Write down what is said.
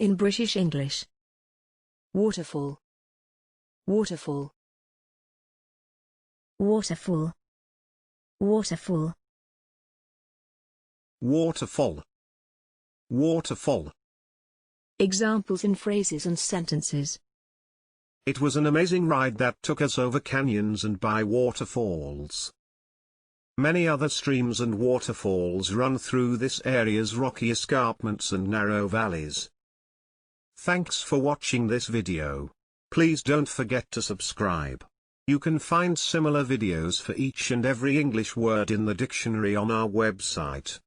In British English. Waterfall. Waterfall. Waterfall. Waterfall. Waterfall. Waterfall. Examples in phrases and sentences. It was an amazing ride that took us over canyons and by waterfalls. Many other streams and waterfalls run through this area's rocky escarpments and narrow valleys. Thanks for watching this video. Please don't forget to subscribe. You can find similar videos for each and every English word in the dictionary on our website.